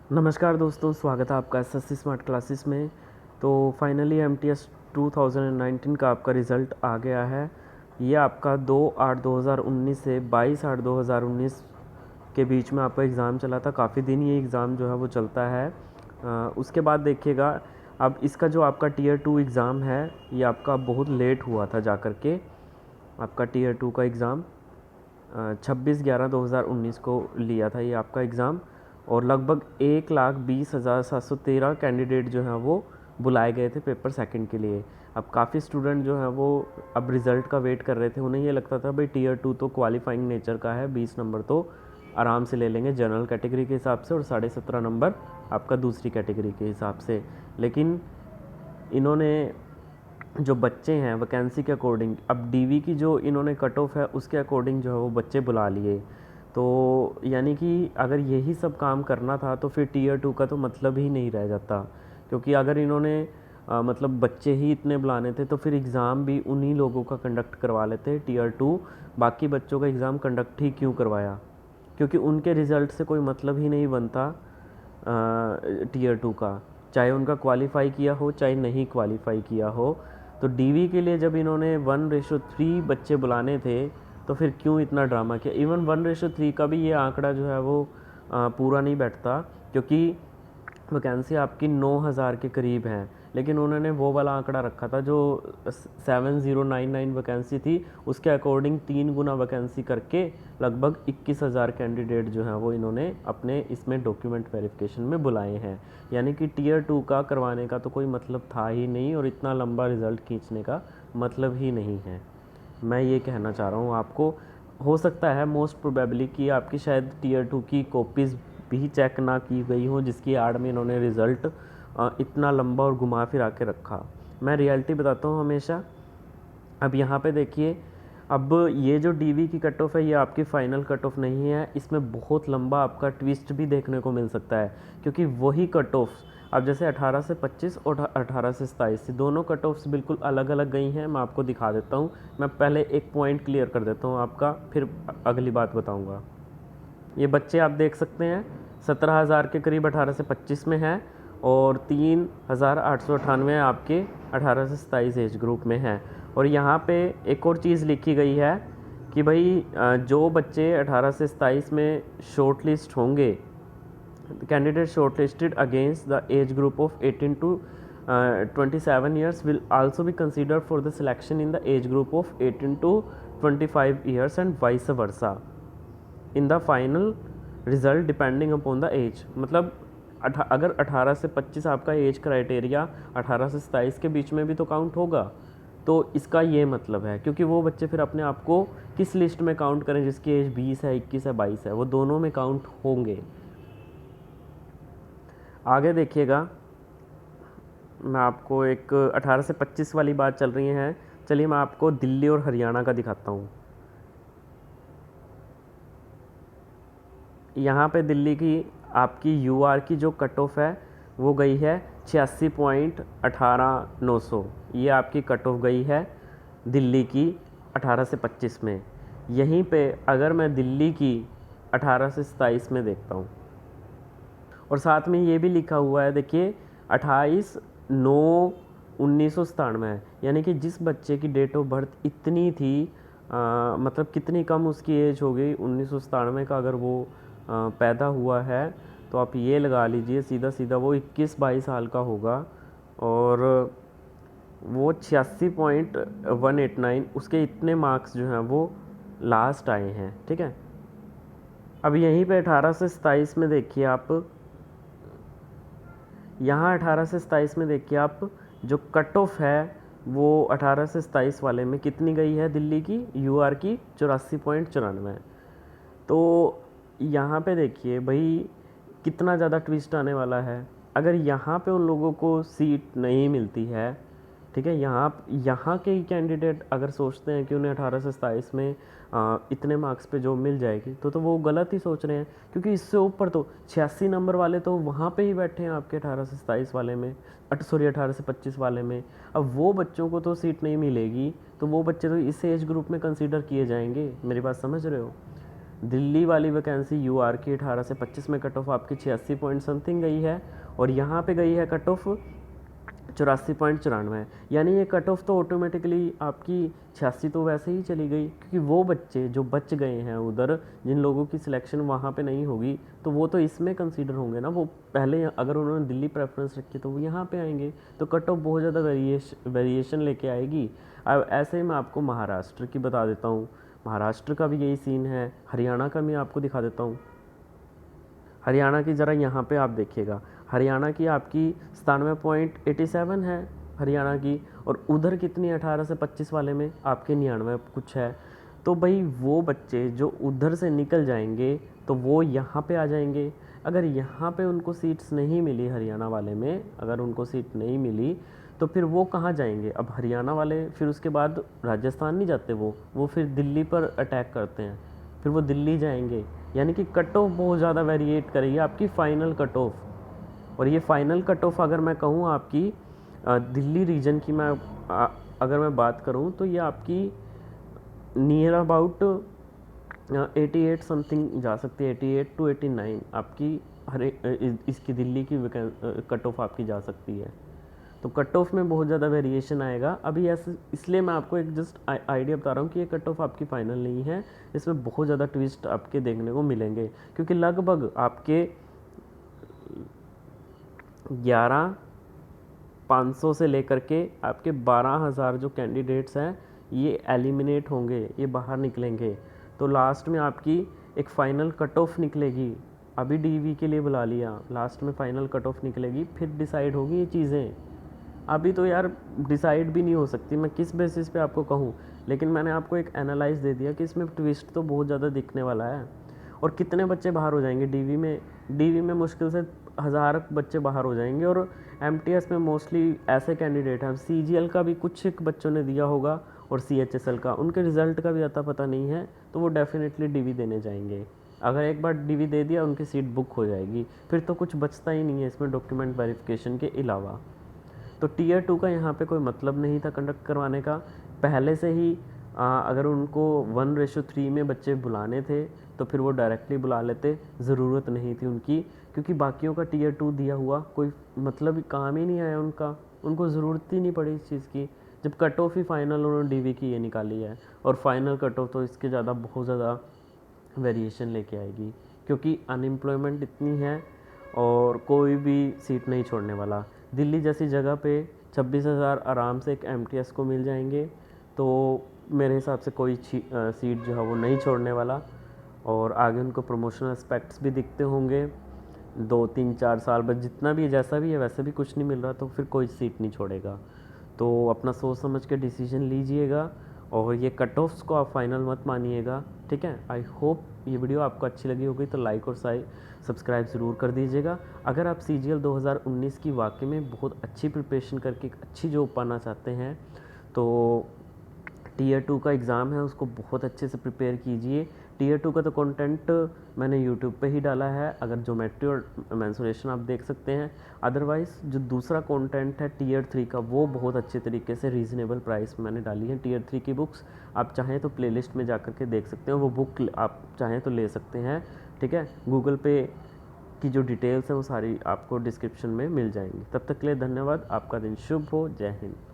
नमस्कार दोस्तों, स्वागत है आपका एसएससी स्मार्ट क्लासेस में। तो फाइनली एमटीएस 2019 का आपका रिज़ल्ट आ गया है। ये आपका 2/8/2019 से 22/8/2019 के बीच में आपका एग्ज़ाम चला था। काफ़ी दिन ये एग्ज़ाम जो है वो चलता है। उसके बाद देखिएगा, अब इसका जो आपका टीयर 2 एग्ज़ाम है ये आपका बहुत लेट हुआ था जा कर के। आपका टीयर 2 का एग्ज़ाम 26/11/2019 को लिया था ये आपका एग्ज़ाम, और लगभग 1,20,713 कैंडिडेट जो हैं वो बुलाए गए थे पेपर सेकंड के लिए। अब काफ़ी स्टूडेंट जो हैं वो अब रिज़ल्ट का वेट कर रहे थे। उन्हें ये लगता था भाई टीयर 2 तो क्वालिफाइंग नेचर का है, 20 नंबर तो आराम से ले लेंगे जनरल कैटेगरी के हिसाब से और 17.5 नंबर आपका दूसरी कैटेगरी के हिसाब से। लेकिन इन्होंने जो बच्चे हैं वैकेंसी के अकॉर्डिंग, अब डीवी की जो इन्होंने कट ऑफ है उसके अकॉर्डिंग जो है वो बच्चे बुला लिए। तो यानी कि अगर यही सब काम करना था तो फिर टीयर 2 का तो मतलब ही नहीं रह जाता, क्योंकि अगर इन्होंने मतलब बच्चे ही इतने बुलाने थे तो फिर एग्ज़ाम भी उन्हीं लोगों का कंडक्ट करवा लेते टीयर 2। बाकी बच्चों का एग्ज़ाम कंडक्ट ही क्यों करवाया, क्योंकि उनके रिज़ल्ट से कोई मतलब ही नहीं बनता टीयर 2 का, चाहे उनका क्वालिफाई किया हो चाहे नहीं क्वालिफाई किया हो। तो डीवी के लिए जब इन्होंने 1:3 बच्चे बुलाने थे तो फिर क्यों इतना ड्रामा किया। इवन 1:3 का भी ये आंकड़ा जो है वो पूरा नहीं बैठता, क्योंकि वैकेंसी आपकी 9,000 के करीब हैं, लेकिन उन्होंने वो वाला आंकड़ा रखा था जो 7099 वैकेंसी थी, उसके अकॉर्डिंग 3 गुना वैकेंसी करके लगभग 21,000 कैंडिडेट जो हैं वो इन्होंने अपने इसमें डॉक्यूमेंट वेरिफिकेशन में बुलाए हैं। यानी कि टीयर 2 का करवाने का तो कोई मतलब था ही नहीं, और इतना लंबा रिज़ल्ट खींचने का मतलब ही नहीं है। मैं ये कहना चाह रहा हूँ आपको। हो सकता है मोस्ट प्रोबेबली कि आपकी शायद टीयर 2 की कॉपीज़ भी चेक ना की गई हो, जिसकी आड़ में इन्होंने रिज़ल्ट इतना लंबा और घुमा फिरा के रखा। मैं रियलिटी बताता हूँ हमेशा। अब यहाँ पे देखिए, अब ये जो डीवी की कट ऑफ है ये आपकी फ़ाइनल कट ऑफ नहीं है, इसमें बहुत लंबा आपका ट्विस्ट भी देखने को मिल सकता है, क्योंकि वही कट ऑफ अब जैसे 18 से 25 और 18 से 27 दोनों कट ऑफ्स बिल्कुल अलग अलग गई हैं। मैं आपको दिखा देता हूँ। मैं पहले एक पॉइंट क्लियर कर देता हूँ आपका, फिर अगली बात बताऊँगा। ये बच्चे आप देख सकते हैं 17,000 के करीब 18 से 25 में है, और 3,898 आपके 18 से 27 एज ग्रुप में हैं। और यहाँ पे एक और चीज़ लिखी गई है कि भाई जो बच्चे 18 से 27 में शॉर्ट लिस्ट होंगे, candidate short listed against the age group of 18 to 27 years will also be considered for the selection in the age group of 18 to 25 years and vice versa in the final result depending upon the age. मतलब अगर 18 से 25 आपका age criteria 18 से 27 के बीच में भी तो count होगा। तो इसका ये मतलब है, क्योंकि वो बच्चे फिर अपने आप को किस लिस्ट में काउंट करें, जिसकी एज 20 है, 21 है, 22 है, वो दोनों में काउंट होंगे। आगे देखिएगा, मैं आपको एक 18 से 25 वाली बात चल रही है, चलिए मैं आपको दिल्ली और हरियाणा का दिखाता हूँ। यहाँ पे दिल्ली की आपकी यूआर की जो कट ऑफ है वो गई है 86.18/900। ये आपकी कट ऑफ गई है दिल्ली की 18 से 25 में। यहीं पे अगर मैं दिल्ली की 18 से 27 में देखता हूँ, और साथ में ये भी लिखा हुआ है देखिए 28/9/1997 है, यानी कि जिस बच्चे की डेट ऑफ बर्थ इतनी थी, मतलब कितनी कम उसकी एज हो गई 1997 का, अगर वो पैदा हुआ है तो आप ये लगा लीजिए सीधा सीधा वो 21-22 साल का होगा, और वो 86.189 उसके इतने मार्क्स जो हैं वो लास्ट आए हैं। ठीक है, अब यहीं पे 18 से 27 में देखिए आप, यहाँ 18 से 27 में देखिए आप, जो कट ऑफ है वो 18 से 27 वाले में कितनी गई है दिल्ली की यूआर की 84.94। तो यहाँ पे देखिए भाई कितना ज़्यादा ट्विस्ट आने वाला है। अगर यहाँ पे उन लोगों को सीट नहीं मिलती है, ठीक है, यहाँ के ही कैंडिडेट अगर सोचते हैं कि उन्हें 18 से 27 में इतने मार्क्स पे जॉब मिल जाएगी, तो वो गलत ही सोच रहे हैं, क्योंकि इससे ऊपर तो 86 नंबर वाले तो वहाँ पे ही बैठे हैं आपके 18 से 27 वाले में, सॉरी 18 से 25 वाले में। अब वो बच्चों को तो सीट नहीं मिलेगी, तो वो बच्चे तो इस एज ग्रुप में कंसीडर किए जाएंगे। मेरी बात समझ रहे हो। दिल्ली वाली वैकेंसी यूआर की 18 से 25 में कट ऑफ आपकी 86 पॉइंट समथिंग गई है, और यहाँ पे गई है कट ऑफ 84.94। यानी ये कट ऑफ तो ऑटोमेटिकली आपकी 86 तो वैसे ही चली गई, क्योंकि वो बच्चे जो बच गए हैं उधर, जिन लोगों की सिलेक्शन वहाँ पे नहीं होगी, तो वो तो इसमें कंसीडर होंगे ना। वो पहले अगर उन्होंने दिल्ली प्रेफरेंस रखी तो वो यहाँ पे आएंगे, तो कट ऑफ बहुत ज़्यादा वेरिएशन लेके आएगी। अब ऐसे ही मैं आपको महाराष्ट्र की बता देता हूँ। महाराष्ट्र का भी यही सीन है, हरियाणा का मैं आपको दिखा देता हूँ। हरियाणा की ज़रा यहाँ पे आप देखिएगा, हरियाणा की आपकी 97.87 है हरियाणा की, और उधर कितनी 18 से 25 वाले में आपके 99 कुछ है। तो भाई वो बच्चे जो उधर से निकल जाएंगे तो वो यहाँ पे आ जाएंगे। अगर यहाँ पे उनको सीट्स नहीं मिली हरियाणा वाले में, अगर उनको सीट नहीं मिली तो फिर वो कहाँ जाएंगे। अब हरियाणा वाले फिर उसके बाद राजस्थान नहीं जाते, वो फिर दिल्ली पर अटैक करते हैं, फिर वो दिल्ली जाएंगे। यानी कि कट ऑफ बहुत ज़्यादा वेरिएट करेगी आपकी फ़ाइनल कट ऑफ। और ये फ़ाइनल कट ऑफ अगर मैं कहूँ आपकी दिल्ली रीजन की अगर मैं बात करूँ तो ये आपकी नियर अबाउट 88 समथिंग जा सकती है, 88 to 89 आपकी इसकी दिल्ली की कट ऑफ आपकी जा सकती है। तो कट ऑफ में बहुत ज़्यादा वेरिएशन आएगा अभी ऐसे, इसलिए मैं आपको एक जस्ट आइडिया बता रहा हूँ कि ये कट ऑफ आपकी फ़ाइनल नहीं है, इसमें बहुत ज़्यादा ट्विस्ट आपके देखने को मिलेंगे, क्योंकि लगभग आपके 11,500 से लेकर के आपके 12,000 जो कैंडिडेट्स हैं ये एलिमिनेट होंगे, ये बाहर निकलेंगे। तो लास्ट में आपकी एक फ़ाइनल कट ऑफ निकलेगी। अभी डीवी के लिए बुला लिया, लास्ट में फ़ाइनल कट ऑफ निकलेगी, फिर डिसाइड होगी ये चीज़ें। अभी तो यार डिसाइड भी नहीं हो सकती मैं किस बेसिस पे आपको कहूँ, लेकिन मैंने आपको एक एनालाइज दे दिया कि इसमें ट्विस्ट तो बहुत ज़्यादा दिखने वाला है। और कितने बच्चे बाहर हो जाएंगे डीवी में मुश्किल से 1000 बच्चे बाहर हो जाएंगे। और एमटीएस में मोस्टली ऐसे कैंडिडेट हैं, सीजीएल का भी कुछ एक बच्चों ने दिया होगा और सीएचएसएल का, उनके रिज़ल्ट का भी अता पता नहीं है, तो वो डेफिनेटली डीवी देने जाएंगे। अगर एक बार डीवी दे दिया उनकी सीट बुक हो जाएगी, फिर तो कुछ बचता ही नहीं है इसमें डॉक्यूमेंट वेरिफिकेशन के अलावा। तो टीयर 2 का यहाँ पे कोई मतलब नहीं था कंडक्ट करवाने का। पहले से ही अगर उनको 1:3 में बच्चे बुलाने थे तो फिर वो डायरेक्टली बुला लेते, ज़रूरत नहीं थी उनकी, क्योंकि बाकियों का टीयर 2 दिया हुआ कोई मतलब काम ही नहीं आया उनको ज़रूरत ही नहीं पड़ी इस चीज़ की, जब कट ऑफ ही फाइनल उन्होंने डीवी की ये निकाली है। और फाइनल कट ऑफ तो इसके ज़्यादा बहुत ज़्यादा वेरिएशन लेके आएगी, क्योंकि अनएम्प्लॉयमेंट इतनी है और कोई भी सीट नहीं छोड़ने वाला। दिल्ली जैसी जगह पे 26,000 आराम से एक एमटीएस को मिल जाएंगे, तो मेरे हिसाब से कोई सीट जो है वो नहीं छोड़ने वाला। और आगे उनको प्रमोशनल एस्पेक्ट्स भी दिखते होंगे, 2 3 4 साल बाद जितना भी जैसा भी है वैसे भी कुछ नहीं मिल रहा, तो फिर कोई सीट नहीं छोड़ेगा। तो अपना सोच समझ के डिसीजन लीजिएगा, और ये कट ऑफ्स को आप फाइनल मत मानिएगा, ठीक है। आई होप ये वीडियो आपको अच्छी लगी होगी, तो लाइक और सब्सक्राइब ज़रूर कर दीजिएगा। अगर आप सीजीएल 2019 की वाकई में बहुत अच्छी प्रिपरेशन करके एक अच्छी जॉब पाना चाहते हैं, तो टीयर 2 का एग्ज़ाम है उसको बहुत अच्छे से प्रिपेयर कीजिए। टीयर 2 का तो कंटेंट मैंने यूट्यूब पे ही डाला है, अगर ज्योमेट्री और मेंसुरेशन आप देख सकते हैं। अदरवाइज़ जो दूसरा कंटेंट है टीयर 3 का, वो बहुत अच्छे तरीके से रीज़नेबल प्राइस में मैंने डाली है टीयर 3 की बुक्स। आप चाहें तो प्लेलिस्ट में जा कर के देख सकते हैं, वो बुक आप चाहें तो ले सकते हैं, ठीक है। गूगल पे की जो डिटेल्स हैं वो सारी आपको डिस्क्रिप्शन में मिल जाएंगी। तब तक के लिए धन्यवाद, आपका दिन शुभ हो, जय हिंद।